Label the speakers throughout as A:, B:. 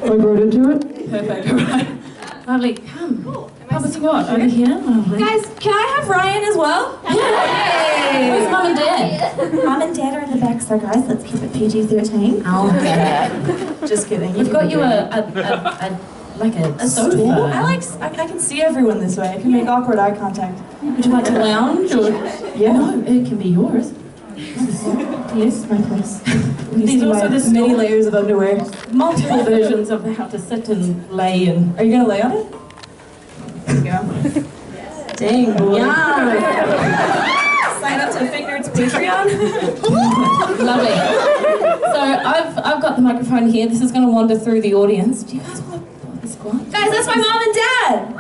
A: I brought into it.
B: Perfect, alright. Lovely, come. What was you got? Over here? Lovely.
C: Guys, can I have Ryan as well?
B: Yay! Where's Mum and Dad?
C: Mum and Dad are in the back, so guys, let's keep it PG-13.
B: Oh, okay.
C: Just kidding.
B: We've got you a sofa.
C: stool? I can see everyone this way. I can make awkward eye contact.
B: Would you like to lounge? Or?
C: Yeah.
B: No, it can be yours.
C: Yes, my place.
B: There's also this
C: many layers of underwear.
B: multiple versions of how to sit and lay and...
C: Are you gonna lay on it? There you go. Dang, boy.
B: Yeah.
C: Sign up to Fake Nerds Patreon.
B: Lovely. So I've got the microphone here. This is going to wander through the audience. Do you guys want to put this one?
C: Guys, that's my mom and dad.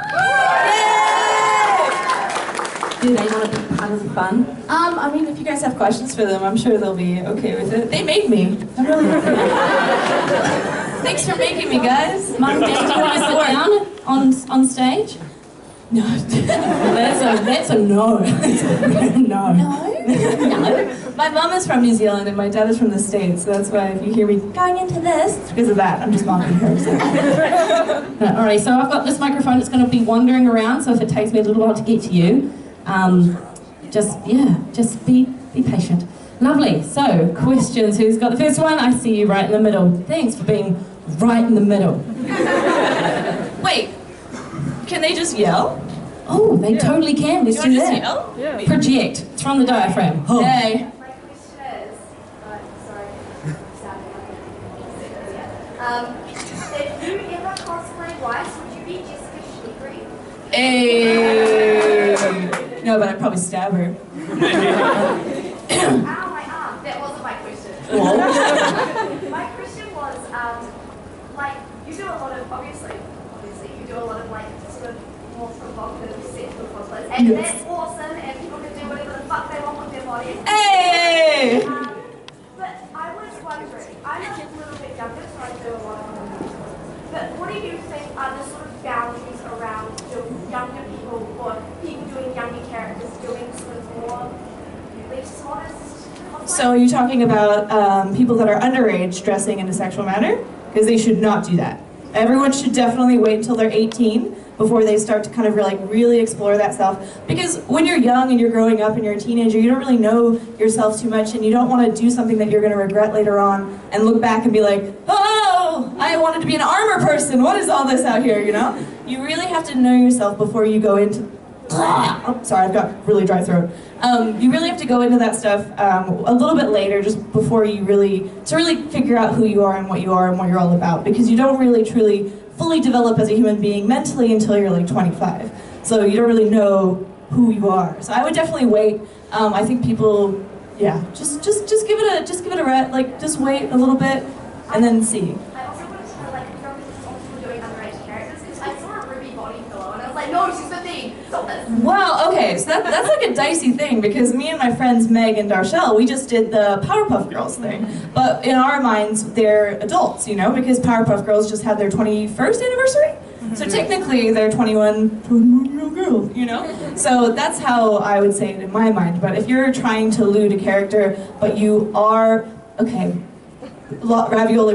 B: Do they want to be part of the fun?
C: I mean, if you guys have questions for them, I'm sure they'll be okay with it. They made me. I'm really happy. Thanks for making me, guys.
B: Mum and Dad, do you want to sit down on stage?
C: No.
B: That's a no. No.
C: No? My mom is from New Zealand and my dad is from the States, so that's why if you hear me going into this, it's because of that. I'm just mocking her. So.
B: Alright, so I've got this microphone. It's going to be wandering around, so if it takes me a little while to get to you, just be patient. Lovely. So, questions. Who's got the first one? I see you right in the middle. Thanks for being right in the middle.
C: Wait, can they just yell?
B: Oh, they totally can. Let's do that.
C: Yell?
A: Yeah.
B: Project. It's from the diaphragm. Oh.
C: Hey.
D: My question is, if you ever cosplay Rice, would you be Jessica Nigri?
C: Hey. No, but I'd probably stab her.
D: Ow, my arm. That wasn't my question. My question was, like, you do a lot of, obviously, you do a lot of, like, sort of more provocative sexual cosplays, and
C: Yes.
D: that's awesome, and people can do whatever the fuck they want with their bodies.
C: Hey.
D: But I was wondering, I'm a little bit younger, so I do a lot of but what do you think are the sort of boundaries around younger people or people doing younger characters doing sort of more least modest?
C: So are you talking about people that are underage dressing in a sexual manner? Because they should not do that. Everyone should definitely wait until they're 18 before they start to kind of really explore that stuff. Because when you're young and you're growing up and you're a teenager, you don't really know yourself too much and you don't want to do something that you're going to regret later on and look back and be like, oh, I wanted to be an armor person. What is all this out here, you know? You really have to know yourself before you go into... Oh, sorry, I've got really dry throat. You really have to go into that stuff a little bit later, just before you really figure out who you are and what you're all about, because you don't really truly fully develop as a human being mentally until you're like 25. So you don't really know who you are. So I would definitely wait. I think people, yeah, just give it a just wait a little bit and then see.
D: I also wanted to know, like, if you're also doing underage characters, because I saw a Ruby body pillow and I was like, no, she's 15, stop this.
C: Well, okay, so that's like a dicey thing, because me and my friends Meg and Darshell, we just did the Powerpuff Girls thing. But in our minds, they're adults, you know, because Powerpuff Girls just had their 21st anniversary. So technically, they're 21-year-old girls, you know? So that's how I would say it in my mind. But if you're trying to lewd a character, but you are, okay, ravioli,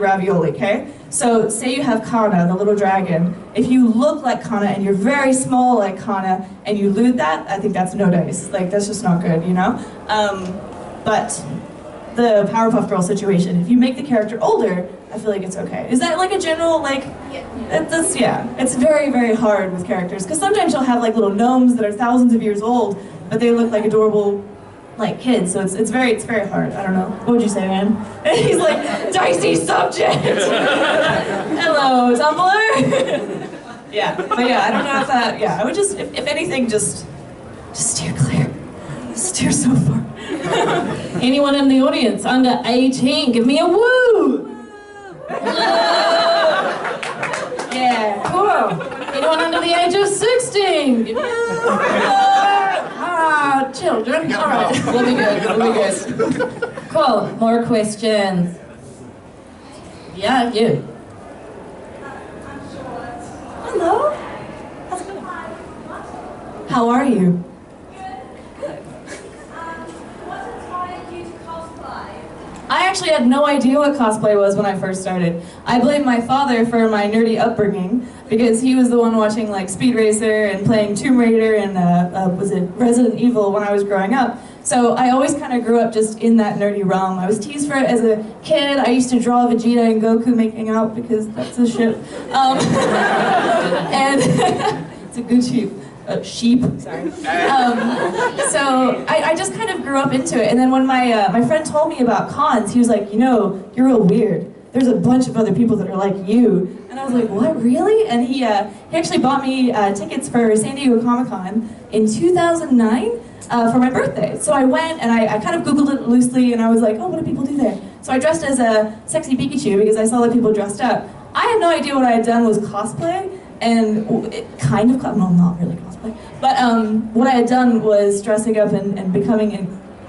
C: okay? So say you have Kana, the little dragon. If you look like Kana and you're very small like Kana and you lewd that, I think that's no dice. Like, that's just not good, you know? But the Powerpuff Girl situation, if you make the character older, I feel like it's okay. Is that like a general, like, yeah. It's very, very hard with characters, because sometimes you'll have like little gnomes that are thousands of years old, but they look like adorable, like, kids, so it's very hard. I don't know. What would you say, man? He's like, dicey subject! Hello, Tumblr! Yeah, but yeah, I don't know if that, yeah, I would just, if anything, just steer clear. Steer so far.
B: Anyone in the audience under 18, give me a woo!
C: Yeah.
B: Cool. Anyone under the age of 16? Give me a children. All right, we'll be good. Cool. More questions. Yeah, you.
C: Hello? How are you?
D: What inspired you to cosplay?
C: I actually had no idea what cosplay was when I first started. I blame my father for my nerdy upbringing because he was the one watching like Speed Racer and playing Tomb Raider and was it Resident Evil when I was growing up. So I always kind of grew up just in that nerdy realm. I was teased for it as a kid. I used to draw Vegeta and Goku making out because that's the shit. And it's a good sheep. Sheep, sorry. So I just kind of grew up into it. And then when my friend told me about cons, he was like, you know, you're real weird. There's a bunch of other people that are like you. And I was like, what, really? And he actually bought me tickets for San Diego Comic-Con in 2009 for my birthday. So I went and I kind of Googled it loosely and I was like, oh, what do people do there? So I dressed as a sexy Pikachu because I saw that people dressed up. I had no idea what I had done was cosplay. And it kind of, no, not really cosplay, but what I had done was dressing up and becoming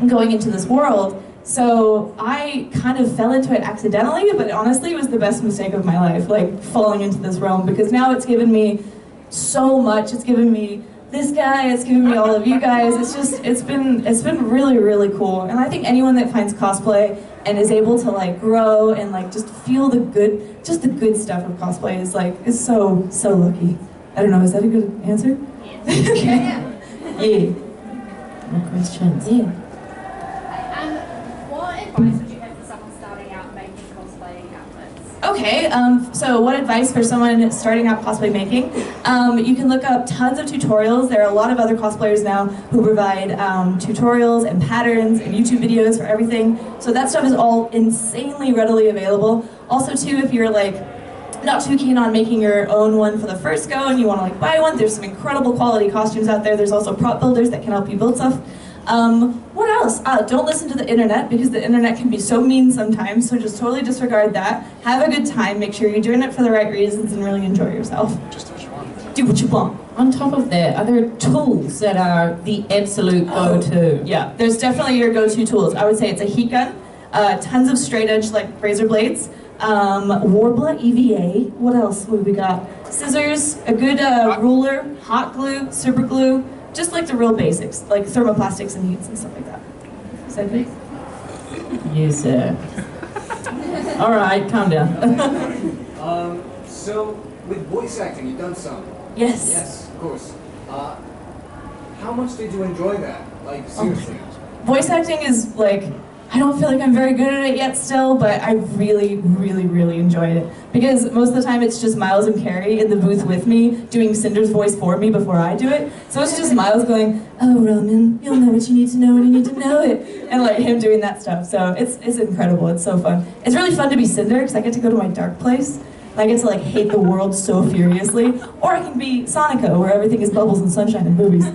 C: and going into this world. So I kind of fell into it accidentally, but honestly it was the best mistake of my life, like falling into this realm, because now it's given me so much. It's given me this guy, it's given me all of you guys. It's been really, really cool. And I think anyone that finds cosplay and is able to like grow and like just feel the good stuff of cosplay is so lucky. I don't know, is that a good answer?
D: Yes.
C: Okay. Yeah.
B: More questions.
C: Yeah.
D: What advice would you have for someone starting out making cosplay outfits?
C: Okay, so what advice for someone starting out cosplay making? You can look up tons of tutorials. There are a lot of other cosplayers now who provide tutorials and patterns and YouTube videos for everything. So that stuff is all insanely readily available. Also too, if you're like not too keen on making your own one for the first go and you want to like buy one, there's some incredible quality costumes out there. There's also prop builders that can help you build stuff. What else? Don't listen to the internet because the internet can be so mean sometimes, so just totally disregard that. Have a good time, make sure you're doing it for the right reasons and really enjoy yourself.
A: Just do what you want.
C: Do what you want.
B: On top of that, are there tools that are the absolute go-to?
C: Yeah, there's definitely your go-to tools. I would say it's a heat gun, tons of straight edge like razor blades, Warbler EVA, what else would we got? Scissors, a good ruler, hot glue, super glue, just like the real basics, like thermoplastics and heats and stuff like that. Is that good?
B: Yes, sir. All right, calm down.
A: So, with voice acting, you've done some.
C: Yes.
A: Yes, of course. How much did you enjoy that? Like, seriously?
C: Voice acting is like, I don't feel like I'm very good at it yet still, but I really, really, really enjoyed it. Because most of the time it's just Miles and Carrie in the booth with me, doing Cinder's voice for me before I do it. So it's just Miles going, oh Roman, you'll know what you need to know when you need to know it. And like him doing that stuff. So it's incredible, it's so fun. It's really fun to be Cinder, because I get to go to my dark place. And I get to like hate the world so furiously. Or I can be Sonica, where everything is bubbles and sunshine and boobies.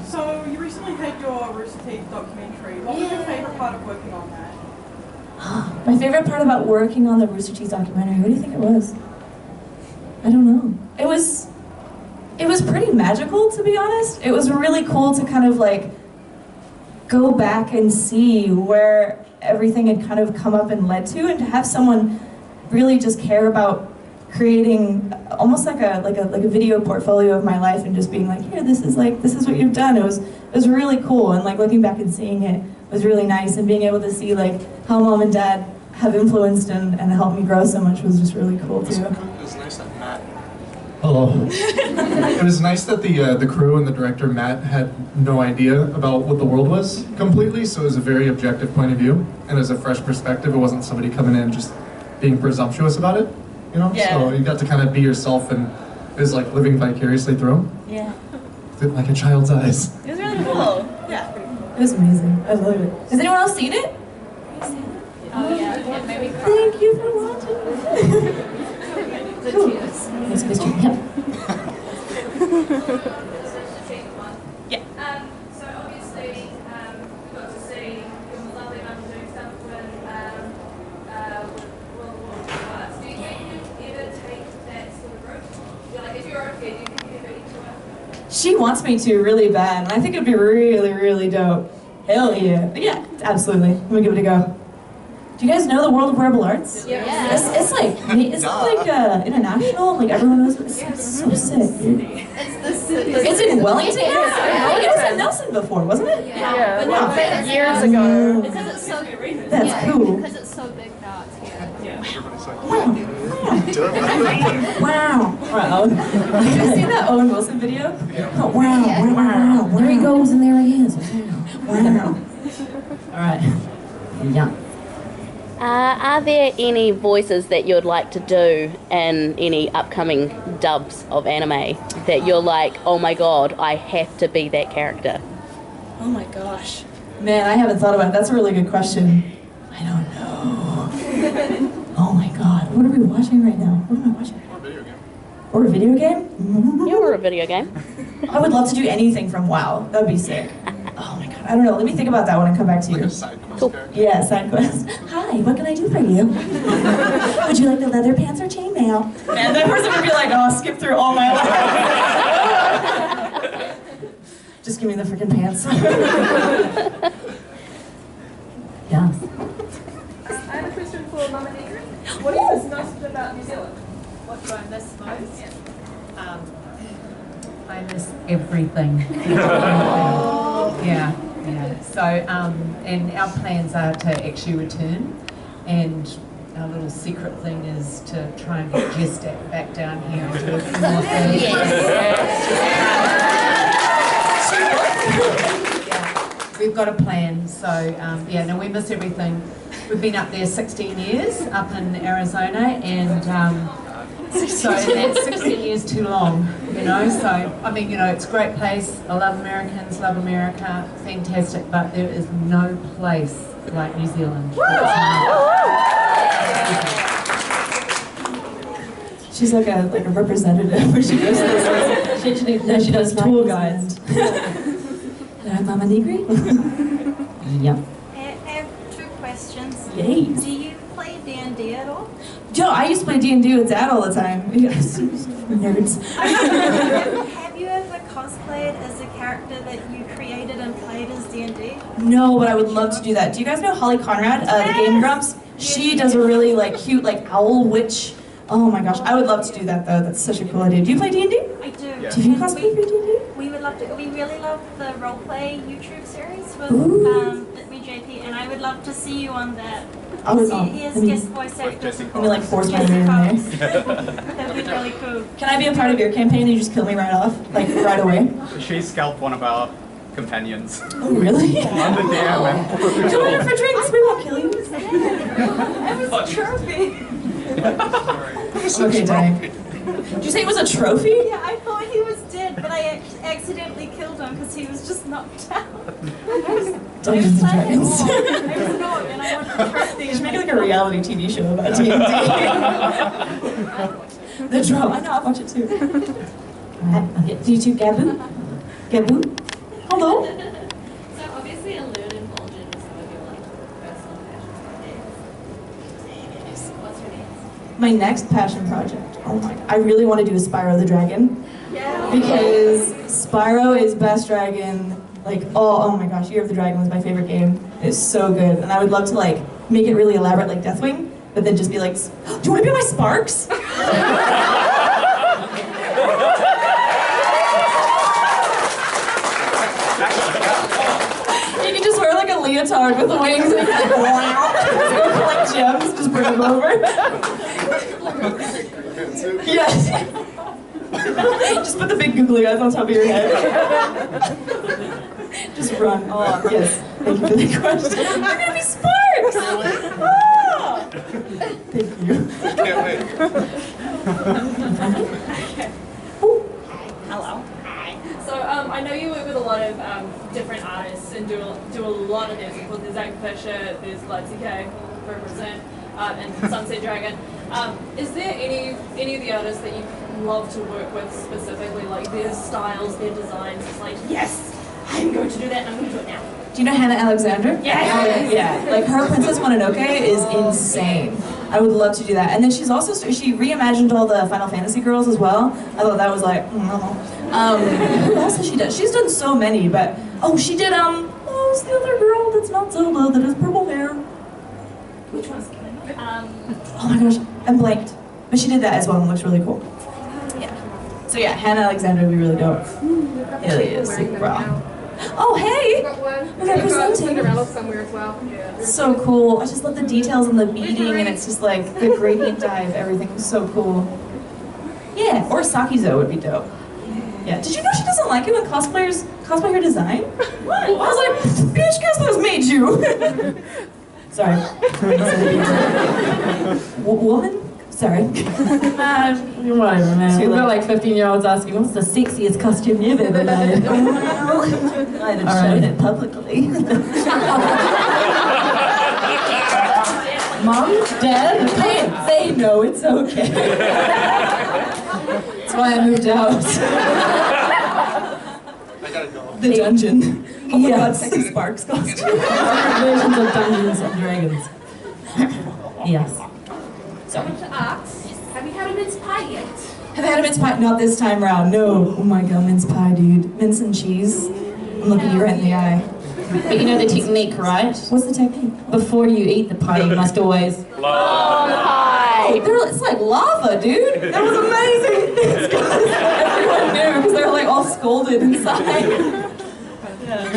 E: So you recently had your Rooster Teeth documentary. What was your favourite part of working on that?
C: My favorite part about working on the Rooster Teeth documentary, what do you think it was? I don't know. It was pretty magical, to be honest. It was really cool to kind of like go back and see where everything had kind of come up and led to, and to have someone really just care about creating almost like a video portfolio of my life, and just being like, here, this is what you've done. It was really cool, and like looking back and seeing it was really nice, and being able to see like how mom and dad have influenced and helped me grow so much was just really cool too.
A: It was nice that Matt.
F: Hello. It was nice that the crew and the director Matt had no idea about what the world was completely, so it was a very objective point of view, and as a fresh perspective, it wasn't somebody coming in just being presumptuous about it. You know,
C: yeah.
F: So you got to kind of be yourself, and it was like living vicariously through them.
C: Yeah.
F: Like a child's eyes.
C: It was really cool. Yeah. It was amazing. I love it. Has anyone else seen it?
D: Oh yeah, it made me cry.
C: Thank you for watching.
D: The tears.
B: Yes, Mr. Yep.
C: Yeah.
D: So obviously, we got to see your lovely mum doing stuff with World War II. Do you think you'd ever take that sort of route? You're like, if you're okay, do you think you'd ever into it?
C: She wants me to really bad, and I think it'd be really, really dope. Hell yeah. Yeah, absolutely. Let me give it a go. Do you guys know the World of Wearable Arts?
G: Yeah.
C: It's like international. Like everyone knows. It's so sick, dude. It's in Wellington. Yeah. It was in Nelson before, wasn't it?
G: Yeah.
C: Wow.
G: Years ago.
H: Because it's so
C: That's cool.
H: Because it's so big now, it's here.
C: Wow. Wow. Have you seen that Owen Wilson video? Oh, wow.
B: There he goes and there he is.
C: Wow.
B: All right. Yeah.
G: Are there any voices that you'd like to do in any upcoming dubs of anime that you're like, oh my god, I have to be that character?
C: Oh my gosh. Man, I haven't thought about it. That's a really good question. I don't know. Oh my god. What are we watching right now? What am I watching? Or a video game?
G: Yeah, or a video game.
C: I would love to do anything from WoW. That'd be sick. Oh my god. I don't know. Let me think about that one and come back to you.
F: Like a side quest
G: Cool.
F: character.
C: Yeah, side quest. Hi, what can I do for you? Would you like the leather pants or chainmail? Man, that person would be like, oh, skip through all my life. Just give me the freaking pants.
B: Yeah.
I: I have a question for Mama Nigri. What do you miss most about New Zealand?
J: What do I miss most? I miss everything. Yeah. So, and our plans are to actually return, and our little secret thing is to try and get Jestack back down here and do a few more things. Yeah, we've got a plan. So, yeah, no, we miss everything. We've been up there 16 years, up in Arizona, and so that's 16 years too long, you know. So, I mean, you know, it's a great place. I love Americans, love America, fantastic, but there is no place like New Zealand.
C: She's like a representative where she goes to she does tour guides. Hello, Mama Nigri.
B: Yep.
K: I have two questions.
C: Yay.
K: Do you play D&D at all?
C: Yo, I used to play D&D with Dad all the time. Nerds.
K: Have you ever cosplayed as a character that you created and played as D&D?
C: No, but I would love to do that. Do you guys know Holly Conrad, the Game Grumps? She does a really cute owl witch. Oh my gosh, I would love to do that though. That's such a cool idea. Do you play D&D?
K: I do.
C: Yeah. Do you cosplay for D&D?
K: We would love to. We really love the roleplay YouTube series with JP, and I would love to see you on that. He has guest voice actors.
C: Let me force my way in there.
K: That'd be really cool.
C: Can I be a part of your campaign and you just kill me right off? Right away?
L: She scalped one of our companions.
C: Oh really?
L: On the DM.
C: Come in for drinks, we won't kill you.
K: It was a trophy.
C: Okay, dang. Did you say it was a trophy?
K: Yeah, I thought he was dead, but I accidentally killed him because he was just knocked out.
C: Dungeons and Dragons.
K: I was not, and I wanted to trophy.
C: You should make a reality TV show about D&D. The drama. I know, I'll watch it too. Do you two Gabu? Gabu? Hello?
H: So obviously a learn indulgent is some of your personal passions. What's your next?
C: My next passion project. Oh my god. I really want to do a Spyro the Dragon.
K: Yeah.
C: Because Spyro is best dragon. Oh my gosh, Year of the Dragon was my favorite game. It's so good. And I would love to make it really elaborate like Deathwing, but then just be like, do you want to be my Sparks? You can just wear a leotard with wings and collect gems, just bring them over. Yes. Just put the big googly eyes on top of your head. Just run. Oh, yes. Thank you for the question. I'm gonna be Sparks! Oh. Thank you.
L: Can't wait.
I: Hello. Hi. So I know you work with a lot of different artists and do a lot of music. Well, there's Zach Fisher, there's Lexi K, represent, and Sunset Dragon. Is there any of the artists that you love to work with specifically, like their styles, their designs? It's like, yes, I'm going to do that and I'm going to do it now.
C: Do you know Hannah Alexander?
I: Yes.
C: Yeah. Her Princess Mononoke is insane. I would love to do that. And then she reimagined all the Final Fantasy girls as well. I thought that was who else has she done? She's done so many, but she did who's the other girl that's not Zelda that has purple hair? Which one? Oh my gosh, I'm blanked. But she did that as well and looks really cool. Yeah. So yeah, Hannah Alexander would be really dope. Hell yeah, super bra. Oh hey! We're representing.
M: Somewhere as well.
C: So cool. I just love the details and the beading, and it's just like the gradient dye of everything is so cool. Yeah, or Sakizo would be dope. Yeah. Did you know she doesn't like it when cosplayers cosplay her design? What? I was like, bitch, guess who's made you? Sorry. Woman? Sorry.
B: Whatever, man. We've got like 15-year-olds asking, what's the sexiest costume you've ever made?
C: I haven't shown it publicly.
B: Mom, Dad,
C: they know it's okay.
B: That's why I moved out.
F: I gotta go.
C: The dungeon. Oh my god, Sexy Sparks costume.
B: Versions of Dungeons and Dragons. Yes.
M: So I want to ask, have you had a mince pie yet?
C: Have I had a mince pie? Not this time round, no. Oh my god, mince pie, dude. Mince and cheese. I'm looking you right in the eye.
B: But you know the technique, right?
C: What's the technique?
B: Before you eat the pie, you must always...
G: Blow the pie!
C: It's like lava, dude. That was amazing. Everyone knew because they're like all scolded inside.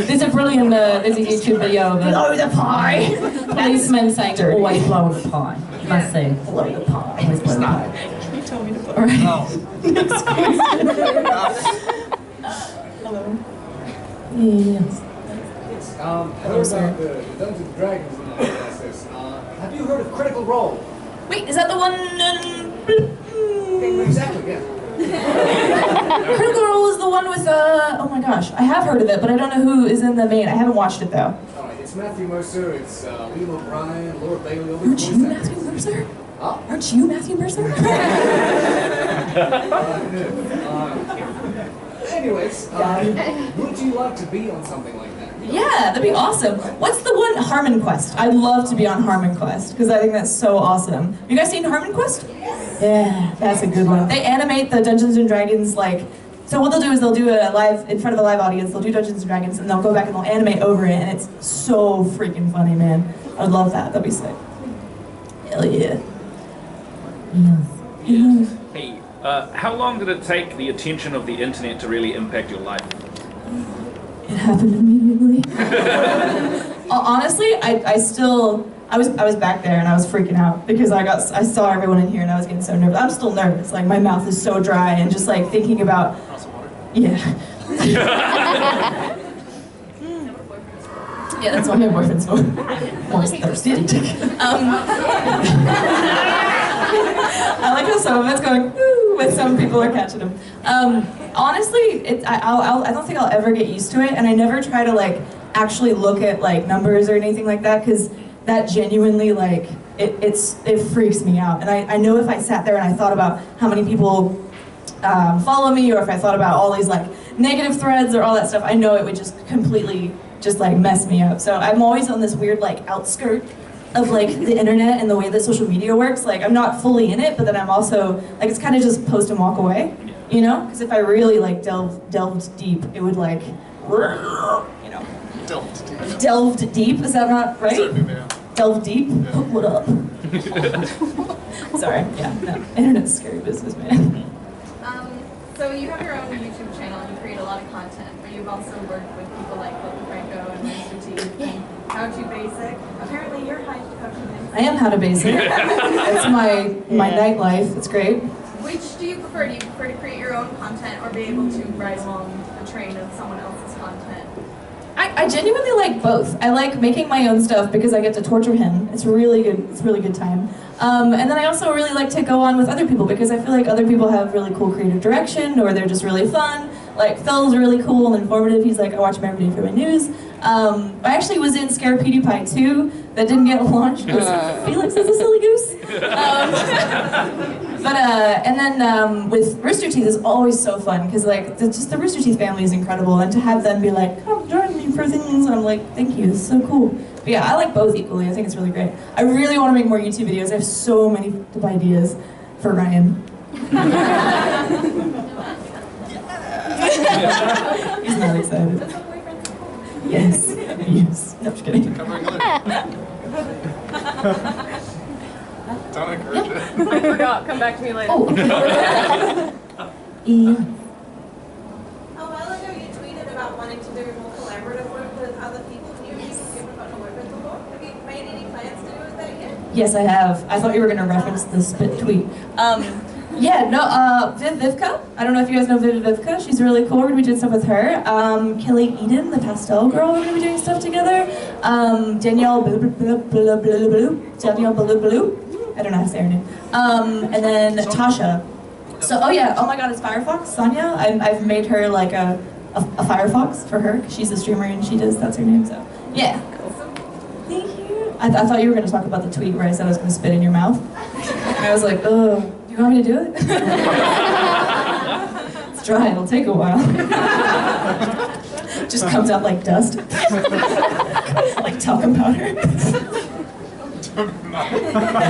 B: There's a brilliant, there's a YouTube video of
C: Blow the pie!
B: policeman saying to always blow the pie. You must say, blow the pie. Always blow the pie.
C: You told me to blow.
B: All right.
C: Next question. Hello.
B: Yes.
A: Hello, sir. The Dungeons and Dragons process. Have you heard of Critical Role?
C: Wait, is that the one?
A: Exactly, yeah.
C: Critical Role is the one with oh my gosh, I have heard of it, but I don't know who is in the main. I haven't watched it though.
A: Alright, it's Matthew Mercer, it's Liam O'Brien, Lord Bailey.
C: Aren't you Matthew Mercer?
A: Huh?
C: Aren't you Matthew Mercer?
A: Anyways, would you like to be on something like that?
C: Yeah, that'd be awesome. What's the one? Harmon Quest. I'd love to be on Harmon Quest because I think that's so awesome. You guys seen Harmon Quest? Yeah, that's a good one. They animate the Dungeons and Dragons like. So what they'll do is they'll do a live in front of a live audience. They'll do Dungeons and Dragons and they'll go back and they'll animate over it, and it's so freaking funny, man. I would love that. That'd be sick. Hell yeah.
B: Yes.
N: Hey, how long did it take the attention of the internet to really impact your life?
C: It happened immediately. Honestly, I was back there and I was freaking out because I saw everyone in here and I was getting so nervous. I'm still nervous. Like my mouth is so dry and just like thinking about. Yeah. Yeah, that's what my boyfriend's for. Almost thirsty. I like how some of it's going, woo, but some people are catching them. Honestly, I don't think I'll ever get used to it, and I never try to like actually look at like numbers or anything like that, because that genuinely like it freaks me out. And I know if I sat there and I thought about how many people follow me, or if I thought about all these like negative threads or all that stuff, I know it would just completely just like mess me up. So I'm always on this weird like outskirt of like the internet and the way that social media works. Like I'm not fully in it, but then I'm also like, it's kind of just post and walk away, you know? Because if I really like delved deep, it would like, you know. Delved deep, is that not right? Delved deep? Yeah. What up? Sorry, yeah, no. Internet's scary business, man.
H: So you have your own YouTube channel and you create a lot of content, but you've also worked with people like Local Franco and Mr. T and How to Basic. Apparently you're How to Basic.
C: I am How to Basic. It's my nightlife. It's great.
H: Which do you prefer? Do you prefer to create your own content or be able to ride along a train of someone else's content?
C: I genuinely like both. I like making my own stuff because I get to torture him. It's really good. It's really good time. And then I also really like to go on with other people because I feel like other people have really cool creative direction, or they're just really fun. Like Phil's really cool and informative. He's like, I watch him every day for my news. I actually was in Scare PewDiePie 2 that didn't get launched because Felix is a silly goose. And then with Rooster Teeth is always so fun because like just the Rooster Teeth family is incredible, and to have them be like, come join me for things, and I'm like, thank you, this is so cool. But yeah, I like both equally. I think it's really great. I really want to make more YouTube videos. I have so many ideas for Ryan. He's not excited. Yes. Yes. No, I'm just kidding.
F: Don't encourage it.
I: I forgot. Come back to me later.
B: Oh. Yeah.
H: A while ago, you tweeted about wanting to do more collaborative work with other people. Can you people who haven't gotten to work with before? Have you made any plans to do with that yet?
C: Yes, I have. I thought you were going to reference the spit tweet. Yeah, no, Vivka. I don't know if you guys know Vivka. She's really cool. We're going to be doing stuff with her. Kelly Eden, the pastel girl, we're going to be doing stuff together. Danielle Danielle Blue. I don't know how to say her name. And then Tasha. So, oh yeah, oh my god, it's Firefox, Sonia. I've made her like a Firefox for her, because she's a streamer and that's her name, so. Yeah. Thank you. I thought you were going to talk about the tweet where I said I was going to spit in your mouth. And I was like, oh, do you want me to do it? Let's try, it'll take a while. Just comes out like dust. Like talcum powder.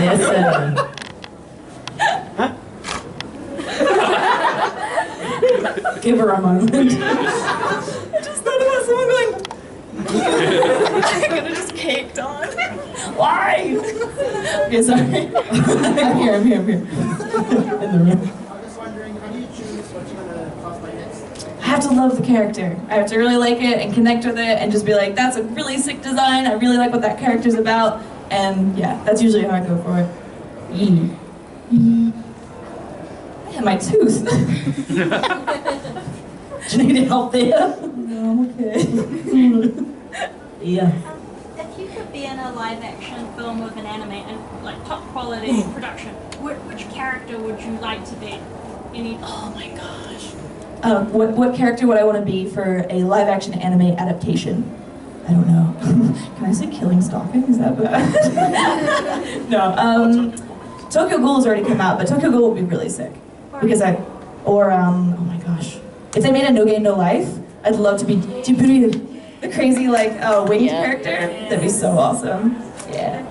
B: Yes, give her a moment.
C: I just thought about someone going. I could have just caked on. Why? Okay, sorry. I'm here. In the room.
A: I'm just wondering, how do you choose what you're going to cosplay next?
C: I have to love the character. I have to really like it and connect with it and just be like, that's a really sick design. I really like what that character's about. And yeah, that's usually how I go for it. I have my tooth. Do you need help there? No, I'm okay. Yeah.
K: If you could be in a live-action film with an anime and like top quality production, which character would you like to be? Oh my gosh.
C: What character would I want to be for a live-action anime adaptation? I don't know. Can I say killing stalking? Is that bad? No. Tokyo Ghoul has already come out, but Tokyo Ghoul would be really sick. Because oh my gosh. If they made a No Game No Life, I'd love to be the crazy winged character. That'd be so awesome. Yeah.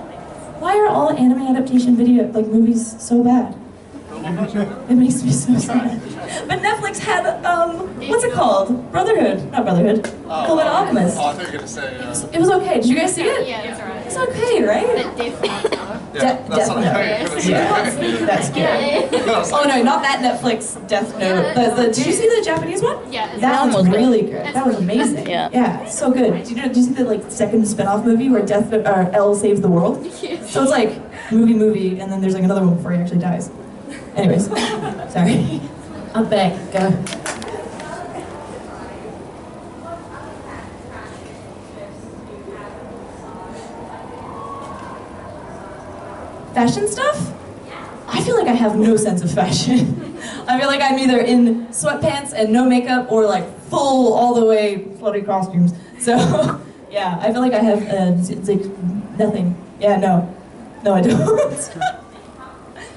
C: Why are all anime adaptation movies so bad? It makes me so sad. But Netflix had what's it called? Brotherhood. Not Brotherhood. Fullmetal Alchemist.
F: Oh, I thought you were gonna say.
C: It was okay. Did you guys see it?
M: Yeah, it's alright.
C: It's okay, right?
F: That's what I thought you were gonna say.
C: That's good. Oh no, not that Netflix Death Note. Did you see the Japanese one?
M: Yeah.
C: That was really good. That was amazing.
G: Yeah.
C: So good. Did you see the second spin-off movie where L saves the world? So it's like movie, and then there's another one before he actually dies. Anyways, sorry. I'm back. Go. Fashion stuff? I feel like I have no sense of fashion. I feel like I'm either in sweatpants and no makeup or like full all the way floaty costumes. So yeah, I feel like I have it's like nothing. Yeah, no, I don't.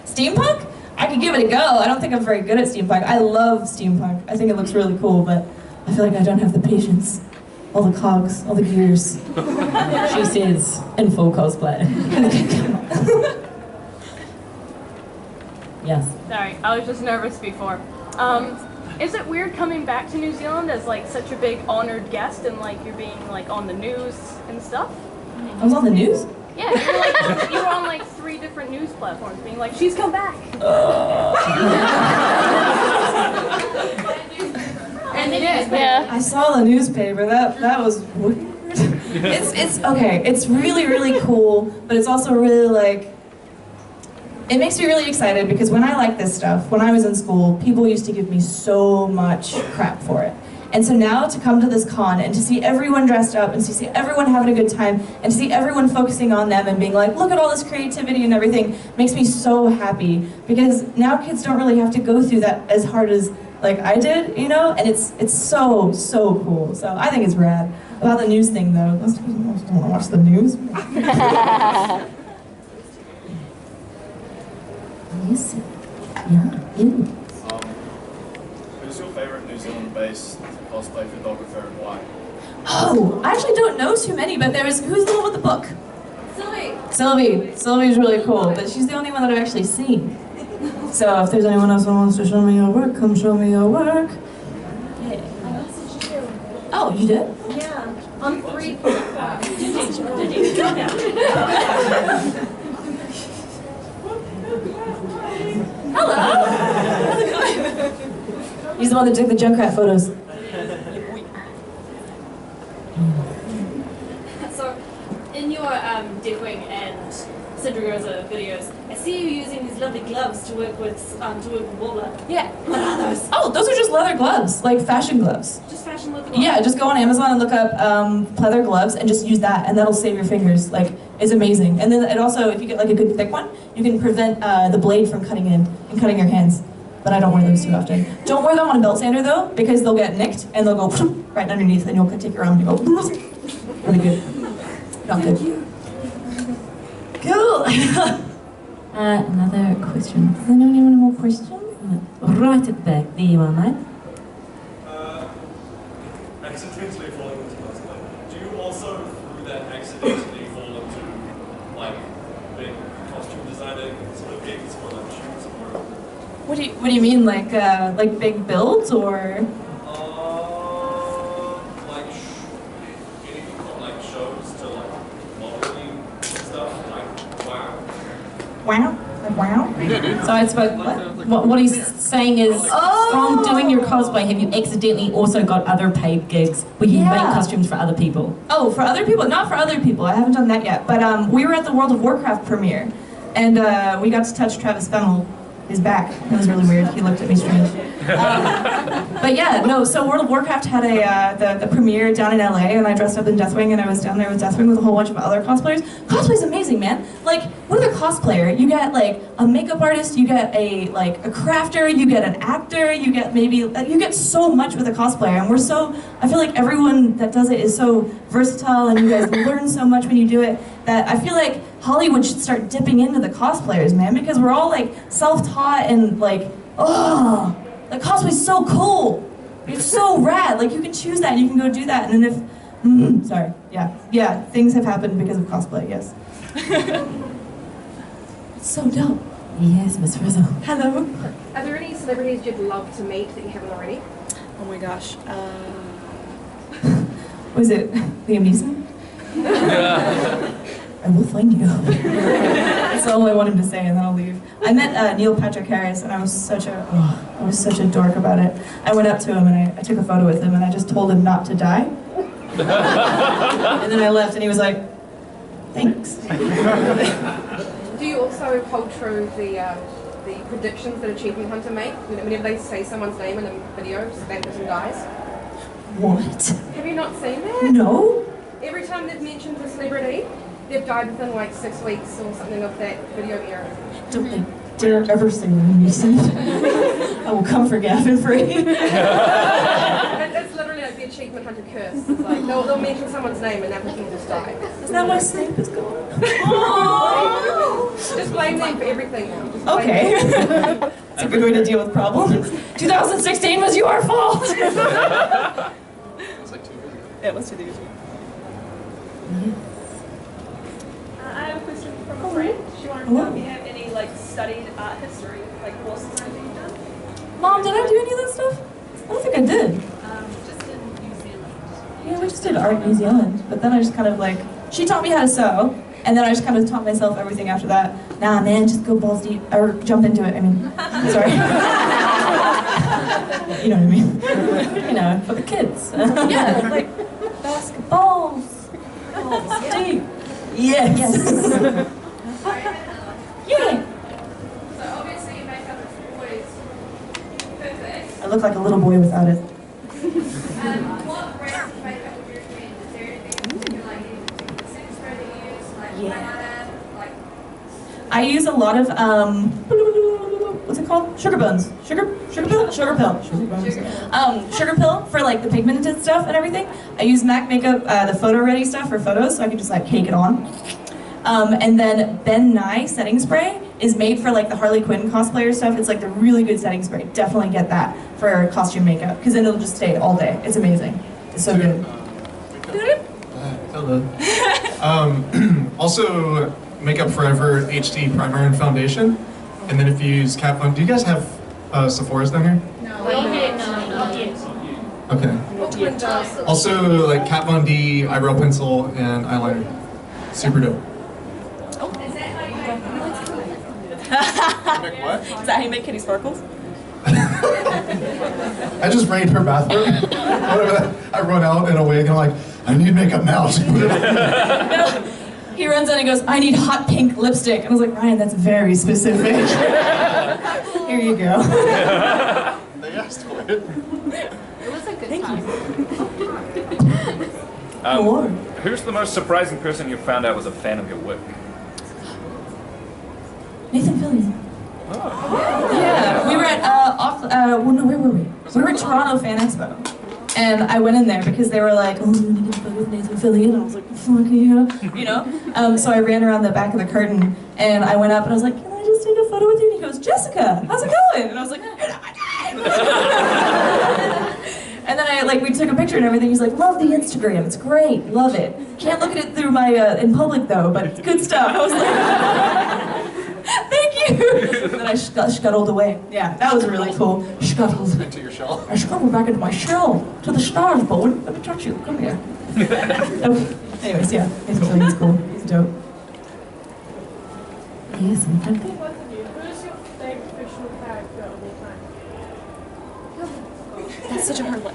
C: Steampunk? I could give it a go. I don't think I'm very good at steampunk. I love steampunk. I think it looks really cool, but I feel like I don't have the patience. All the cogs, all the gears.
B: She says in full cosplay. Yes.
I: Sorry, I was just nervous before. Is it weird coming back to New Zealand as like such a big honored guest and like you're being like on the news and stuff?
C: I was on the news?
I: Yeah, you were on like 3 different news platforms being like, she's come back.
M: And yeah.
C: I saw the newspaper. That was weird. It's okay. It's really, really cool, but it's also really like, it makes me really excited because when I like this stuff, when I was in school, people used to give me so much crap for it. And so now to come to this con and to see everyone dressed up and to see everyone having a good time and to see everyone focusing on them and being like, look at all this creativity and everything, makes me so happy because now kids don't really have to go through that as hard as like I did, you know? And it's so cool. So I think it's rad. About the news thing though, let's don't want to watch the news. Yes. Yeah. Ew.
L: Who's your favourite New Zealand-based cosplay photographer and why?
C: Oh, I actually don't know too many, but who's the one with the book? Sylvie's really cool, but she's the only one that I've actually seen. So if there's anyone else who wants to show me your work, come show me your work. Yeah. Oh, you did?
H: Yeah. On 3 platforms.
C: He's the one that took the Junkrat photos.
I: So, in your Deathwing and Cindergoza videos, I see you using these lovely gloves to work with Warbler.
C: Yeah.
I: What are those?
C: Oh, those are just leather gloves, like fashion gloves.
I: Just fashion leather gloves?
C: Yeah, just go on Amazon and look up pleather gloves and just use that, and that'll save your fingers. Like, it's amazing. And then it also, if you get like a good thick one, you can prevent the blade from cutting in and cutting your hands. But I don't wear those too often. Don't wear them on a belt sander though, because they'll get nicked and they'll go right underneath, and you'll take your arm and go really good. Not good. Cool.
B: Another question. Does anyone have any more questions? Right at the back. There you are, mate.
O: Accidentally falling into cosplay. Do you also, through that, accidentally fall into like big costume designing sort of gigs for like shoots or?
C: What do you mean, like big builds or?
O: Like anything from like shows to like modeling stuff. Like wow.
C: Wow. Like wow.
O: Yeah, dude.
B: So I suppose what he's saying is, from doing your cosplay, have you accidentally also got other paid gigs where you make costumes for other people?
C: Oh, for other people? Not for other people. I haven't done that yet. But we were at the World of Warcraft premiere, and we got to touch Travis Fimmel, his back. It was really weird. He looked at me strange. But yeah, no. So World of Warcraft had the premiere down in LA, and I dressed up in Deathwing, and I was down there with Deathwing with a whole bunch of other cosplayers. Cosplay's amazing, man. Like, with a cosplayer, you get like a makeup artist, you get a crafter, you get an actor, you get you get so much with a cosplayer, and I feel like everyone that does it is so versatile, and you guys learn so much when you do it, that I feel like Hollywood should start dipping into the cosplayers, man, because we're all like self-taught and like, oh, like cosplay's so cool. It's so rad. Like you can choose that and you can go do that. And then sorry, yeah, things have happened because of cosplay. Yes. It's so dope.
B: Yes, Miss Rizzo.
C: Hello.
M: Are there any celebrities you'd love to meet that you haven't already?
C: Oh my gosh. Was it Liam Neeson? I will find you. That's all I want him to say, and then I'll leave. I met Neil Patrick Harris, and I was such a dork about it. I went up to him and I took a photo with him, and I just told him not to die. And then I left, and he was like, "Thanks."
M: Do you also hold true the predictions that Achievement Hunter make? Whenever they say someone's name in a video, that person dies.
C: What?
M: Have you not seen that?
C: No.
M: Every time they've mentioned a celebrity, they've died within like 6 weeks or something of that video era.
C: Don't they dare ever say Liam Neeson. I will come for Gavin free.
M: It's literally like the Achievement Hunter curse. It's like they'll mention someone's name and that person will just die.
C: Is that why Snape is gone?
M: Just blame them for everything now. Just blame
C: Okay.
M: them.
C: That's a good way to deal with problems. 2016 was your fault! It was 2 years ago.
I: I have a question from a friend. She wanted to know if you have any like studied art history, like courses or anything you've done.
C: Mom, did I do any of that stuff? I don't think I did.
I: Just in New Zealand.
C: Yeah, we just did art in New Zealand, but then I just kind of like, she taught me how to sew, and then I just kind of taught myself everything after that. Nah, man, just go balls deep, or jump into it, I mean. Sorry. You know what I mean. You know, for the kids. Yeah, like basketballs. Balls deep. Yes. Yeah.
I: So obviously your makeup is always perfect.
C: I look like a little boy without it.
I: What brands of makeup would you recommend? Is there anything you like the setting spray that you use, like highlighter, like?
C: I use a lot of what's it called? Sugar bones. Sugar pill? Sugar pill. Sugar pill for like the pigmented stuff and everything. I use MAC makeup, the photo ready stuff for photos, so I can just like cake it on. And then Ben Nye setting spray is made for like the Harley Quinn cosplayer stuff. It's like the really good setting spray. Definitely get that for costume makeup, because then it'll just stay all day. It's amazing. It's so good.
F: Hello. Also, Makeup Forever HD primer and foundation. And then if you use Kat Von, do you guys have Sephora's down here?
I: No, not yet.
F: Okay. Also, like Kat Von D eyebrow pencil and eyeliner. Super dope.
I: Is that how you make
F: What?
C: Is that how you make kitty sparkles?
F: I just raid her bathroom. I run out in a wig and I'm like, I need makeup now.
C: He runs in and goes, I need hot pink lipstick. And I was like, Ryan, that's very specific. Here you go.
F: They asked for it.
H: It was a good time.
N: Who's the most surprising person you found out was a fan of your work?
C: Nathan Fillion. Yeah, we were at, where were we? We were at Toronto Fan Expo. And I went in there because they were like, oh, I'm gonna get a photo with Nathan Fillion. And I was like, fuck yeah, you know? So I ran around the back of the curtain and I went up and I was like, can I just take a photo with you? And he goes, Jessica, how's it going? And I was like, you're not my dad. And then we took a picture and everything. He's like, love the Instagram, it's great, love it. Can't look at it through my, in public though, but it's good stuff. I was like, thank you. And then I scuttled away. Yeah, that was really cool. Scuttled.
F: Into your shell.
C: I scuttled back into my shell. To the stars, Bowen. Let me touch you. Come here. Anyways, yeah. He's cool. He's dope. Yes, and
I: Who's your favorite fictional character of all time?
C: that's such a hard one.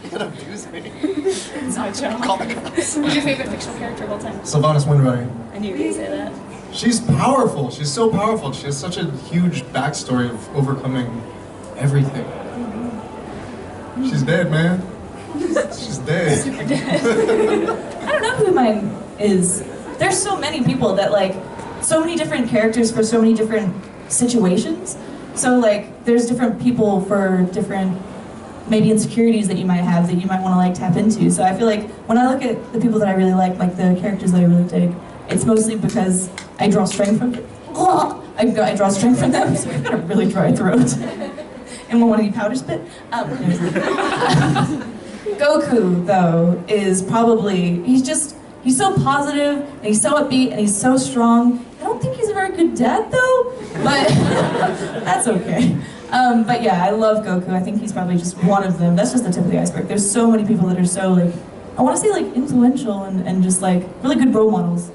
F: You're gonna abuse me.
H: Who's your favorite fictional character of all time?
F: Sylvanas Windrider.
H: I knew you were going to say that.
F: She's powerful. She's so powerful. She has such a huge backstory of overcoming everything. She's dead, man. She's dead.
C: Super dead. I don't know who mine is. There's so many people that so many different characters for so many different situations. So there's different people for different maybe insecurities that you might have that you might want to tap into. So I feel like when I look at the people that I really like the characters that I really dig, it's mostly because I draw strength from them. I draw strength from them, so I've got a really dry throat. And want to eat powder spit? Goku, though, is probably, he's so positive, and he's so upbeat, and he's so strong. I don't think he's a very good dad, though, but that's okay. But yeah, I love Goku. I think he's probably just one of them. That's just the tip of the iceberg. There's so many people that are so, I want to say, influential and just, really good role models.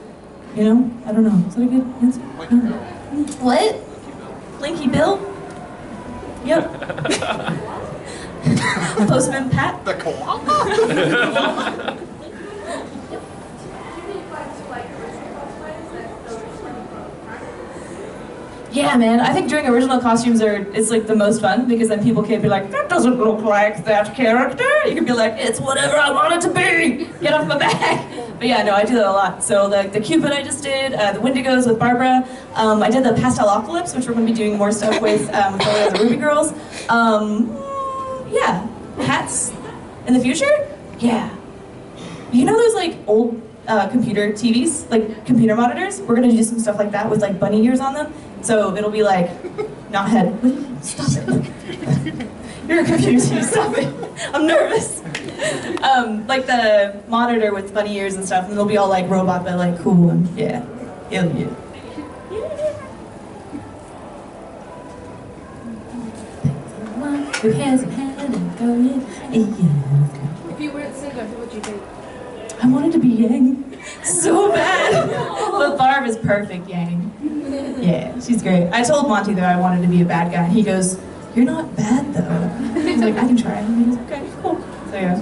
C: You know? I don't know. Is that a good answer? What? Blinky Bill? Yep. Postman Pat?
F: The koala?
C: Yeah, man. I think doing original costumes it's the most fun because then people can't be like, that doesn't look like that character. You can be like, it's whatever I want it to be. Get off my back. But yeah, no, I do that a lot. So the Cupid I just did, the Wendigos with Barbara. I did the Pastalocalypse, which we're going to be doing more stuff with the Ruby Girls. Yeah, hats in the future. Yeah. You know those old computer TVs, computer monitors? We're going to do some stuff like that with bunny ears on them. So it'll be not head. Stop it. You're a computer TV, stop it. I'm nervous. The monitor with bunny ears and stuff, and it'll be all robot, but cool and yeah. Hell yeah.
M: If you weren't Cinder, who would you be?
C: I wanted to be Yang so bad. But Barb is perfect Yang. Yeah, she's great. I told Monty that I wanted to be a bad guy, and he goes, you're not bad though. He's like, I can try. And he's like, okay, cool. So yeah.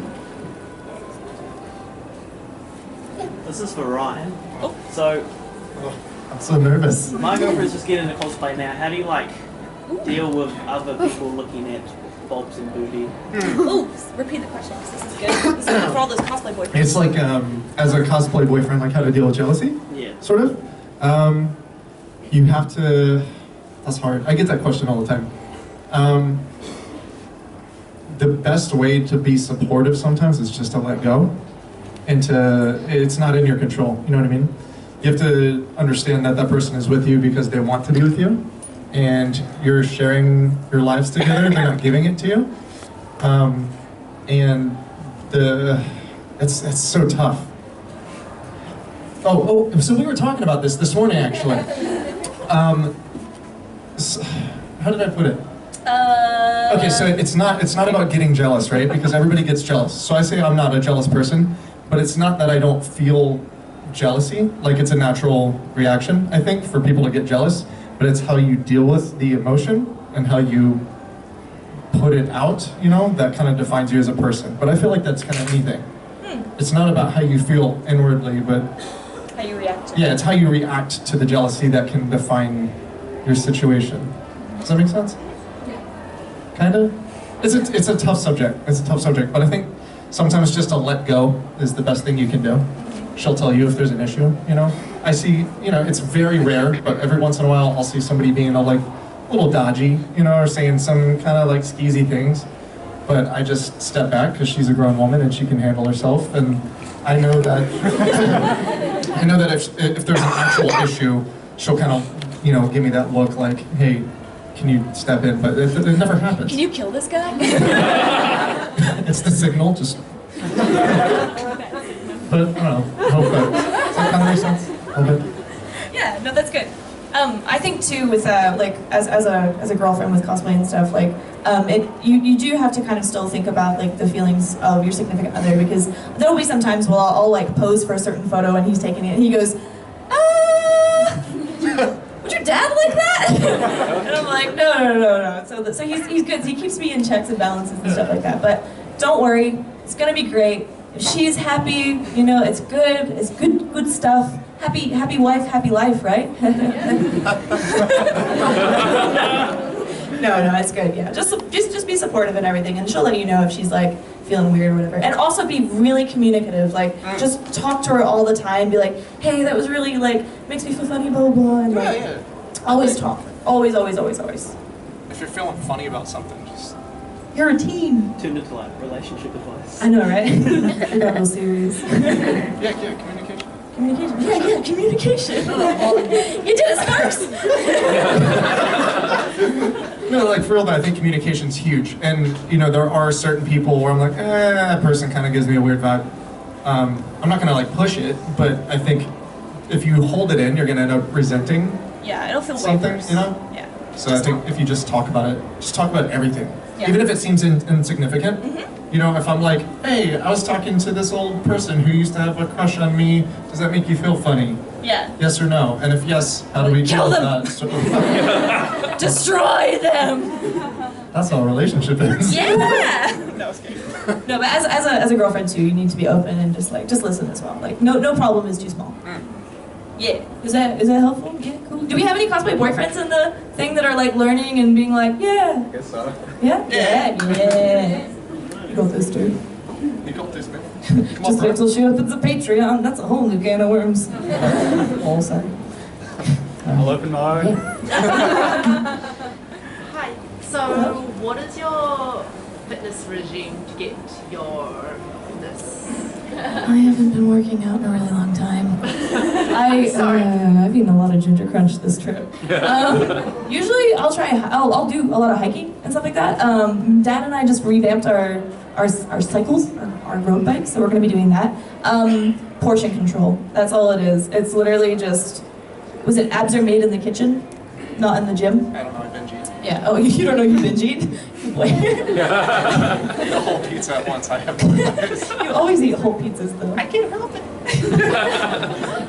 P: This is for Ryan. So,
F: I'm so nervous.
P: My girlfriend's just getting into cosplay now. How do you deal with other people looking at bobs and booty?
H: Ooh, repeat the question because this is good. This is for all those cosplay boyfriends.
F: It's as a cosplay boyfriend, how to deal with jealousy?
P: Yeah.
F: Sort of. You have to, that's hard. I get that question all the time. The best way to be supportive sometimes is just to let go. And it's not in your control, you know what I mean? You have to understand that that person is with you because they want to be with you. And you're sharing your lives together, they're not giving it to you. It's so tough. So we were talking about this morning actually. How did I put it? Okay, so it's not about getting jealous, right? Because everybody gets jealous. So I say I'm not a jealous person, but it's not that I don't feel jealousy. It's a natural reaction, I think, for people to get jealous. But it's how you deal with the emotion and how you put it out, you know, that kind of defines you as a person. But I feel like that's kind of anything. It's not about how you feel inwardly, but
C: How you react to it.
F: yeah, it's how you react to the jealousy that can define your situation. Does that make sense? Kind of? It's a tough subject. It's a tough subject, but I think sometimes just to let go is the best thing you can do. She'll tell you if there's an issue, you know? I see, you know, it's very rare, but every once in a while I'll see somebody being a little dodgy, you know, or saying some kind of like skeezy things. But I just step back because she's a grown woman and she can handle herself, and I know that I know that if there's an actual issue, she'll kind of, you know, give me that look like, hey, can you step in? But it never happens.
C: Can you kill this guy?
F: It's the signal, just. But I don't know. I hope that kind of makes sense. A little bit.
C: Yeah, no, that's good. I think too, with like as a girlfriend with cosplay and stuff, like you do have to kind of still think about like the feelings of your significant other, because there will be some times where I'll like pose for a certain photo and he's taking it and he goes, would your dad like that? And I'm like, no. So he's good. So he keeps me in checks and balances and stuff like that. But don't worry, it's gonna be great. If she's happy, you know, it's good. It's good stuff. Happy wife, happy life, right? No, it's good. Yeah, just be supportive and everything, and she'll let you know if she's like feeling weird or whatever. And also be really communicative. Like, just talk to her all the time. Be like, hey, that was really like makes me feel funny, blah blah blah. And, like, always talk. Always.
F: If you're feeling funny about something, just.
C: You're a team.
P: Turned into like relationship advice.
C: I know, right? I got no serious.
F: Yeah, communication.
C: Communication. You did it first.
F: No, like for real though, I think communication's huge. And you know, there are certain people where I'm like, that person kind of gives me a weird vibe. I'm not gonna like push it, but I think if you hold it in, you're gonna end up resenting
C: Yeah, it'll feel
F: something,
C: way worse.
F: you know?
C: Yeah.
F: So I think if you just talk about it, just talk about everything.
C: Yeah.
F: Even if it seems insignificant. You know, if I'm like, hey, I was talking to this old person who used to have a crush on me, does that make you feel funny?
C: Yeah.
F: Yes or no? And if yes, how do we deal with that? So,
C: Destroy them.
F: that's all a relationship is.
C: Yeah. No, it's kidding. No, but as a girlfriend too, you need to be open and just listen as well. Like no problem is too small. Yeah. Is that helpful? Yeah, cool. Do we have any cosplay boyfriends in the thing that are like learning and being like, yeah?
F: I guess so.
C: Yeah. You got this, dude.
F: You got this, man.
C: Just wait till she opens a Patreon. That's a whole new can of worms. All set.
F: I'll open my own.
Q: Hi. So, what is your fitness regime to get your fitness?
C: I haven't been working out in a really long time. I've eaten a lot of ginger crunch this trip. Usually I'll do a lot of hiking and stuff like that. Dad and I just revamped our cycles, our road bikes, so we're going to be doing that. Portion control, that's all it is. It's literally just, abs are made in the kitchen, not in the gym?
F: I don't know, I binge eat.
C: Yeah, oh, you don't know you binge eat? Boy.
F: The whole pizza at once, I have one.
C: You always eat whole pizzas though.
F: I can't help it.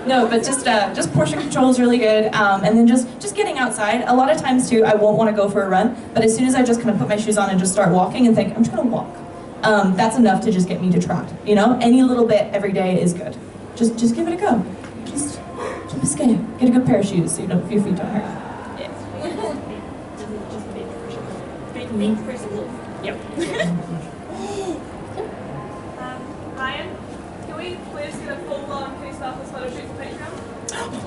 C: No, but just portion control is really good, and then just getting outside. A lot of times too, I won't want to go for a run, but as soon as I just kind of put my shoes on and just start walking and think, I'm just gonna walk, that's enough to just get me to trot. You know, any little bit every day is good. Just give it a go. Just keep it skinny. Get a good pair of shoes so you know your feet don't hurt.
K: Thanks for school.
C: Yep.
I: Ryan, can we please get a full-on K-Starfless photo shoot for Patreon?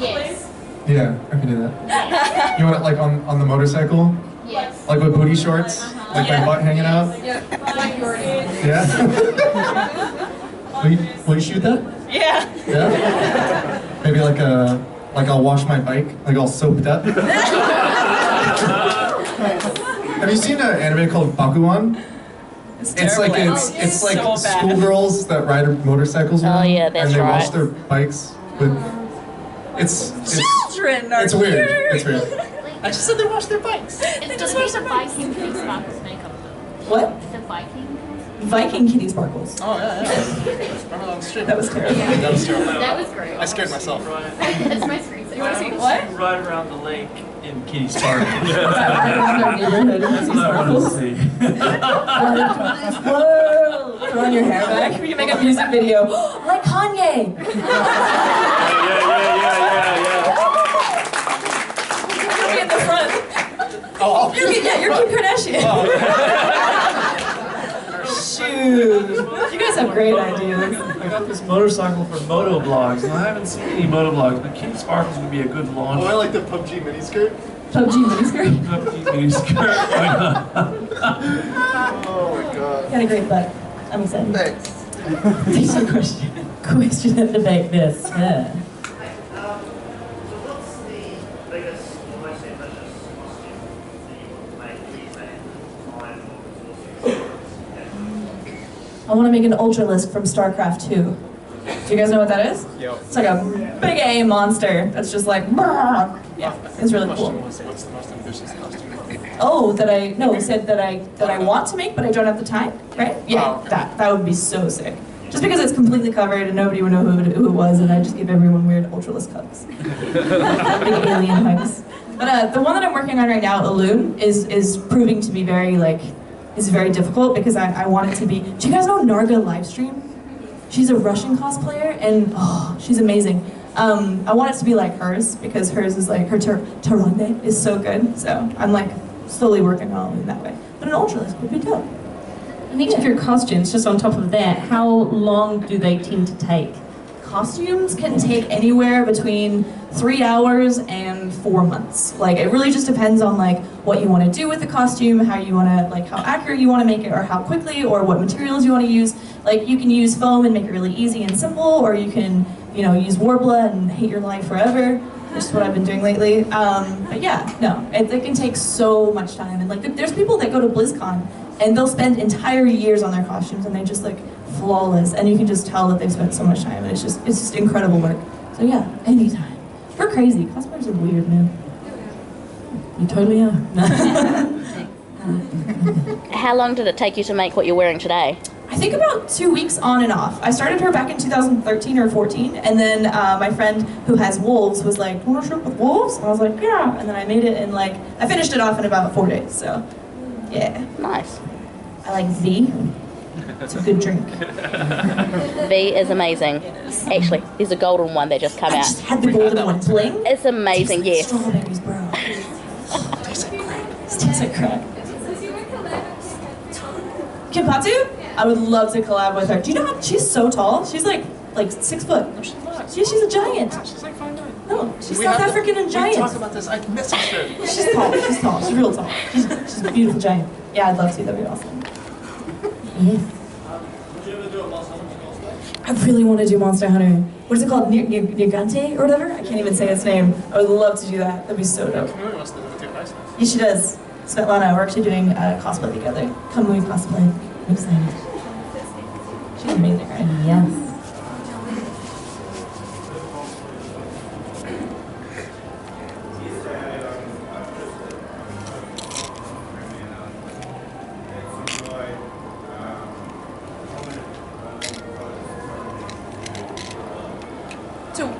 K: Yes.
F: Yeah, I can do that. You want it like on the motorcycle?
K: Yes.
F: Like with booty shorts? Like my butt hanging out?
I: Yeah.
F: Yeah? will you shoot that?
C: Yeah.
F: Yeah? Maybe like I'll wash my bike, like all soaped up. Have you seen an anime called Bakuan? It's like
C: so bad.
F: schoolgirls that ride motorcycles around,
G: yeah, that's
F: and they
G: right.
F: wash their bikes with. It's
C: Children are
F: it's weird.
C: cute.
F: It's weird.
C: I just said they wash their bikes.
K: It's
C: just
K: gonna
C: wash
K: be
C: their
K: the
C: bikes.
K: Viking Kitty Sparkles makeup though.
C: What?
K: The Viking.
C: Viking kitty sparkles.
F: Oh yeah. Remember that was true.
C: That was terrible.
F: That was terrible.
K: That was great.
F: I scared myself.
K: It's my screensaver.
C: You want to see what?
R: ride around the lake in Kitty Spark.
B: Right around our neighborhood.
R: That's what I wanted to see.
C: Whoa! Throwing your hair back. We can make a music video. Like Kanye! You'll be in the front.
R: Oh.
C: You're Kim Kardashian. Shoot. You guys have great ideas.
R: I got this motorcycle for motovlogs, and I haven't seen any motovlogs, but Kitty Sparkles would be a good launch.
F: Oh, I like the PUBG miniskirt.
C: PUBG miniskirt?
R: PUBG miniskirt.
F: Oh my god.
C: You got a great butt. I'm excited.
F: Thanks.
C: Next question.
B: Question at the back this. Yeah.
C: I want to make an Ultralisk from StarCraft 2. Do you guys know what that is?
F: Yep.
C: It's like a big A monster that's just like, brrr. Yeah, it's really cool.
F: What's the most ambitious costume?
C: Oh, said that I want to make, but I don't have the time, right? Yeah,
F: Oh, okay.
C: that would be so sick. Just because it's completely covered and nobody would know who it was, and I just give everyone weird Ultralisk hugs. Big alien hugs. But the one that I'm working on right now, Elune, is proving to be very difficult because I want it to be. Do you guys know Narga Livestream? She's a Russian cosplayer and she's amazing. I want it to be like hers because hers is like her Tarande is so good. So I'm like slowly working on it that way. But an Ultralisk would be dope.
B: And each of your costumes, just on top of that, how long do they tend to take?
C: Costumes can take anywhere between 3 hours and 4 months. Like it really just depends on like what you want to do with the costume, how you want to how accurate you want to make it, or how quickly, or what materials you want to use. Like you can use foam and make it really easy and simple, or you can use Warbler and hate your life forever. Which is what I've been doing lately. But yeah, no, it can take so much time. And like there's people that go to BlizzCon and they'll spend entire years on their costumes and they just like flawless, and you can just tell that they've spent so much time, and it's just incredible work. So yeah, anytime. We're crazy. Cosplayers are weird, man. You totally are.
G: How long did it take you to make what you're wearing today?
C: I think about 2 weeks on and off. I started her back in 2013 or 14, and then my friend who has wolves was like, "Want to shoot with wolves?" And I was like, "Yeah." And then I made it in I finished it off in about 4 days. So, yeah.
G: Nice.
C: I like V. It's a good drink.
G: V is amazing. Actually, there's a golden one that just came out.
C: I just had the golden one. Bling?
G: It's amazing, yes.
C: Strawberries, bro. Tastes like crack. Kimpatu? I would love to collab with her. Do you know how she's so tall? She's like 6 foot.
F: No, she's not.
C: She's a giant.
F: She's like 5'9".
C: No, she's South African and giant.
F: We talk about this. I messaged her.
C: She's tall. She's tall. She's real tall. She's a beautiful giant. Yeah, I'd love to. That'd be awesome. Yes.
O: Would you ever do a Monster Hunter cosplay?
C: I really want to do Monster Hunter. What is it called? Nigante or whatever? I can't even say its name. I would love to do that. That'd be so dope.
F: Kamui wants to do it with your nice.
C: Yeah, she does. Svetlana, we're actually doing cosplay together. Kamui cosplay. I'm excited. She's amazing, right?
B: Yes.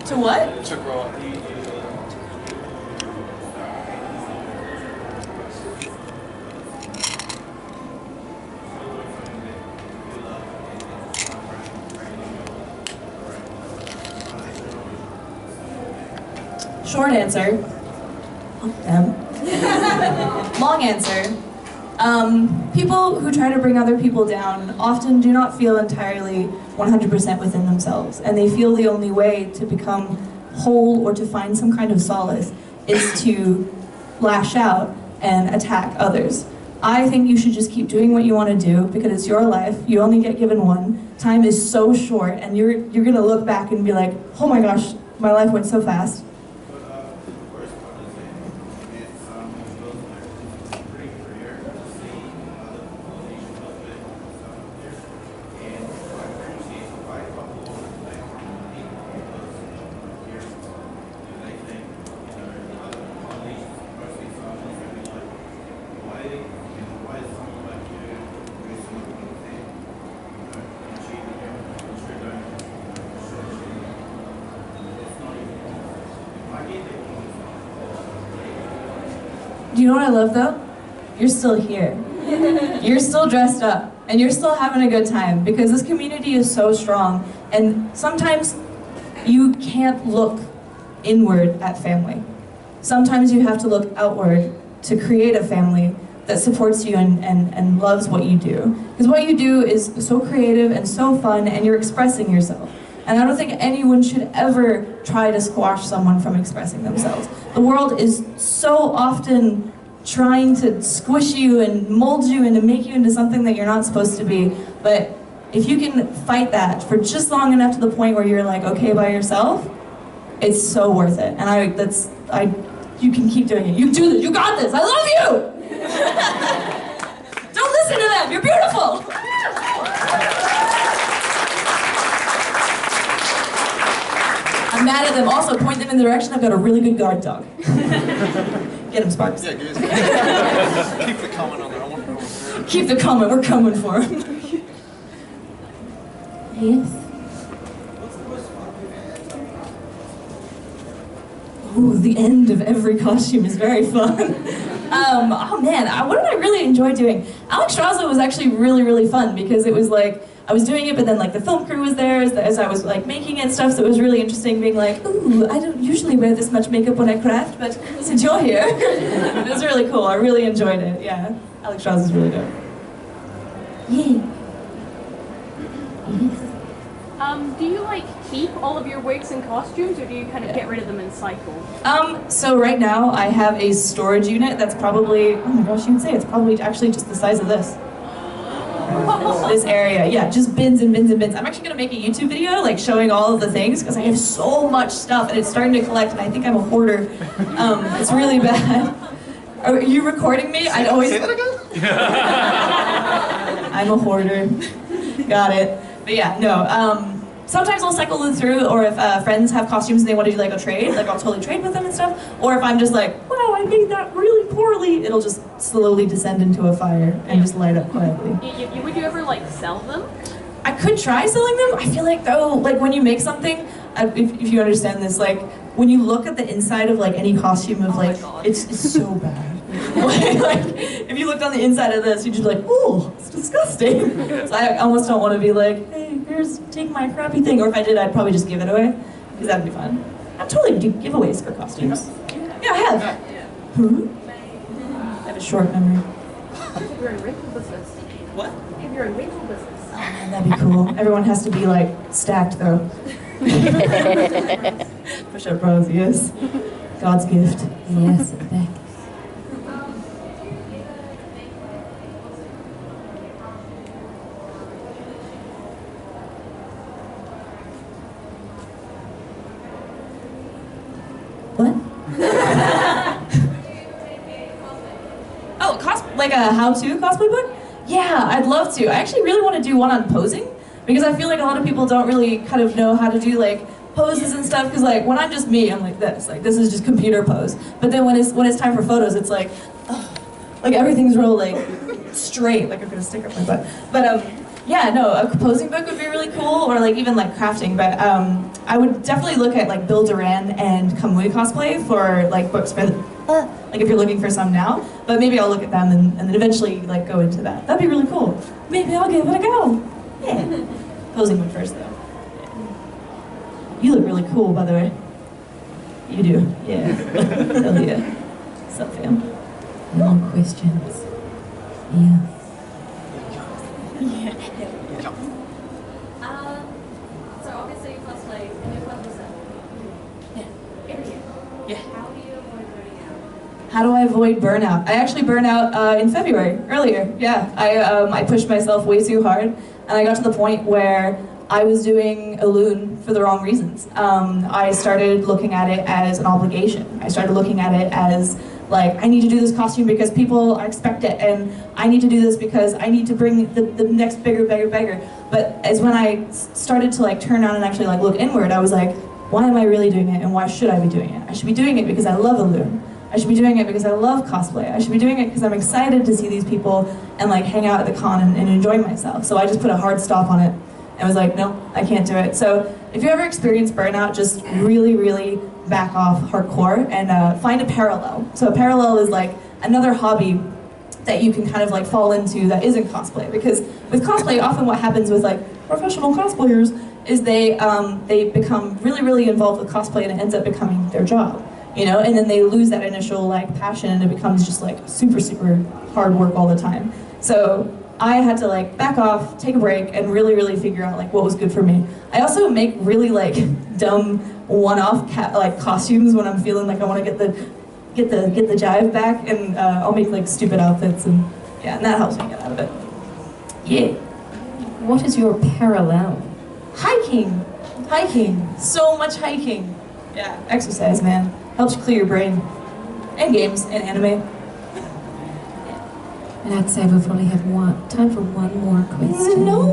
C: To what?
F: To grow up.
C: Short answer. Long answer. People who try to bring other people down often do not feel entirely 100% within themselves, and they feel the only way to become whole or to find some kind of solace is to lash out and attack others. I think you should just keep doing what you want to do because it's your life. You only get given one. Time is so short, and you're gonna look back and be like, oh my gosh, my life went so fast. Do you know what I love though? You're still here. You're still dressed up, and you're still having a good time, because this community is so strong, and sometimes you can't look inward at family. Sometimes you have to look outward to create a family that supports you and loves what you do. Because what you do is so creative and so fun, and you're expressing yourself. And I don't think anyone should ever try to squash someone from expressing themselves. The world is so often trying to squish you and mold you and to make you into something that you're not supposed to be. But if you can fight that for just long enough to the point where you're like okay by yourself, it's so worth it. And you can keep doing it. You do this. You got this. I love you. Don't listen to them. You're beautiful. I'm mad at them. Also, point them in the direction. I've got a really good guard dog. Get him, Sparks.
F: Yeah, good. Keep the comment on there. I want to know.
C: Keep the comment. We're coming for him. Yes. Ooh, the end of every costume is very fun. Oh man, what did I really enjoy doing? Alex Strauss was actually really, really fun, because it was like, I was doing it, but then like the film crew was there as I was like making it and stuff, so it was really interesting being like, ooh, I don't usually wear this much makeup when I craft, but since you're here, it was really cool. I really enjoyed it, yeah. Alex Strauss is really dope. Yay. Yes.
S: Do you like keep all of your wigs and costumes, or do you kind of get rid of them and cycle?
C: So right now I have a storage unit that's probably, oh my gosh, you would say it's probably actually just the size of this. This area, yeah, just bins and bins and bins. I'm actually gonna make a YouTube video like showing all of the things, because I have so much stuff and it's starting to collect, and I think I'm a hoarder. It's really bad. Are you recording me? I'd always... Say that again? I'm a hoarder. Got it. But yeah, no. Sometimes I'll cycle them through, or if friends have costumes and they want to do like a trade, like I'll totally trade with them and stuff. Or if I'm just like, wow, I made that really poorly, it'll just slowly descend into a fire and just light up quietly.
S: Would you ever like sell them?
C: I could try selling them. I feel like though, like when you make something, if you understand this, like when you look at the inside of like any costume of like, it's so bad. like, if you looked on the inside of this, you'd just be like, ooh, it's disgusting. So I almost don't want to be like, hey, take my crappy thing. Or if I did, I'd probably just give it away, because that'd be fun. I totally do giveaways for costumes. Yeah, I have. Hmm? I have a short memory.
M: If you're in rental business.
C: What?
M: If you're in rental business.
C: Oh man, that'd be cool. Everyone has to be like stacked though. Push-up bros, yes. God's gift. Yes, back. What? Oh, like a how-to cosplay book? Yeah, I'd love to. I actually really want to do one on posing, because I feel like a lot of people don't really kind of know how to do like poses and stuff, because like when I'm just me, I'm like this is just computer pose. But then when it's time for photos, it's like, ugh, like everything's real like straight, like I'm gonna stick up my butt. But yeah, no, a posing book would be really cool, or like even like crafting. But I would definitely look at like Bill Duran and Kamui Cosplay for like books for like if you're looking for some now. But maybe I'll look at them and then eventually like go into that. That'd be really cool. Maybe I'll give it a go. Yeah. Posing book first though. You look really cool, by the way. You do. Yeah. Hell yeah. What's up, fam?
B: No questions. Yeah.
H: So obviously you cosplay and you're 1%. Yeah. Every year.
C: Yeah.
H: How do you avoid burning out?
C: How do I avoid burnout? I actually burned out in February, earlier. Yeah, I pushed myself way too hard, and I got to the point where I was doing Elune for the wrong reasons. I started looking at it as an obligation. I started looking at it as like, I need to do this costume because people expect it, and I need to do this because I need to bring the next bigger. But as when I started to like turn around and actually like look inward, I was like, why am I really doing it, and why should I be doing it? I should be doing it because I love Elune. I should be doing it because I love cosplay. I should be doing it because I'm excited to see these people and like hang out at the con and enjoy myself. So I just put a hard stop on it. I was like, no, I can't do it. So if you ever experience burnout, just really back off hardcore and find a parallel. So a parallel is like another hobby that you can kind of like fall into that isn't cosplay. Because with cosplay, often what happens with like professional cosplayers is they become really, really involved with cosplay and it ends up becoming their job, you know? And then they lose that initial like passion and it becomes just like super, super hard work all the time. So I had to like back off, take a break, and really, really figure out like what was good for me. I also make really like dumb one-off like costumes when I'm feeling like I want to get the jive back, and I'll make like stupid outfits, and yeah, and that helps me get out of it. Yeah.
B: What is your parallel?
C: Hiking. Hiking. So much hiking. Yeah. Exercise, man. Helps you clear your brain. And games and anime.
B: And I'd say we'll probably have time for one more question.
C: No.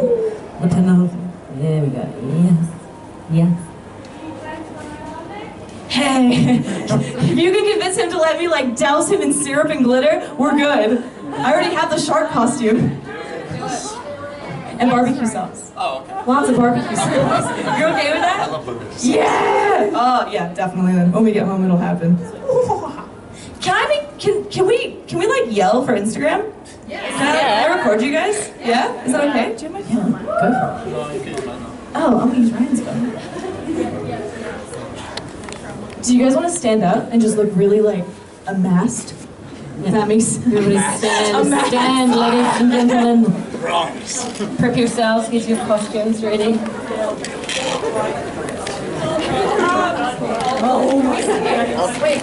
B: The penultimate. There we go. Yes. Yes.
C: Hey, if you can convince him to let me like douse him in syrup and glitter, we're good. I already have the shark costume. And barbecue sauce.
T: Oh, okay.
C: Lots of barbecue sauce. You're okay with that?
T: I love burgers.
C: Yeah! Oh, yeah, definitely then. When we get home, it'll happen. Can we like yell for Instagram?
G: Yeah.
C: Can I record you guys? Yeah? Is that okay? Do you have my phone? Go for it.
T: No, you can use mine now.
C: Oh, I'm gonna use Ryan's phone. Do you guys want to stand up and just look really like amassed? If that makes sense.
B: Everybody stand, ladies and gentlemen. Prep yourselves, get your costumes ready.
C: Oh, wait.